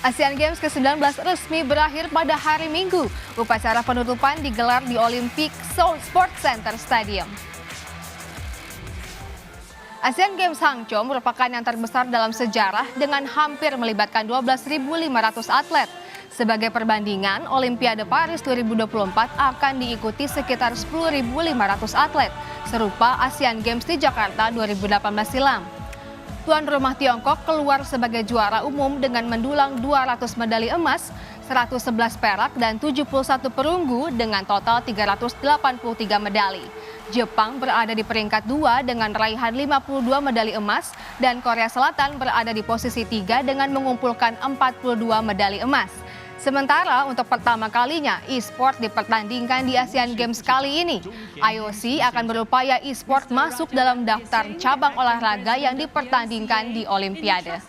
Asian Games ke-19 resmi berakhir pada hari Minggu. Upacara penutupan digelar di Olympic Seoul Sports Center Stadium. Asian Games Hangzhou merupakan yang terbesar dalam sejarah dengan hampir melibatkan 12.500 atlet. Sebagai perbandingan, Olimpiade Paris 2024 akan diikuti sekitar 10.500 atlet, serupa Asian Games di Jakarta 2018 silam. Tuan rumah Tiongkok keluar sebagai juara umum dengan mendulang 200 medali emas, 111 perak dan 71 perunggu dengan total 383 medali. Jepang berada di peringkat 2 dengan raihan 52 medali emas dan Korea Selatan berada di posisi 3 dengan mengumpulkan 42 medali emas. Sementara untuk pertama kalinya e-sport dipertandingkan di Asian Games kali ini. IOC akan berupaya e-sport masuk dalam daftar cabang olahraga yang dipertandingkan di Olimpiade.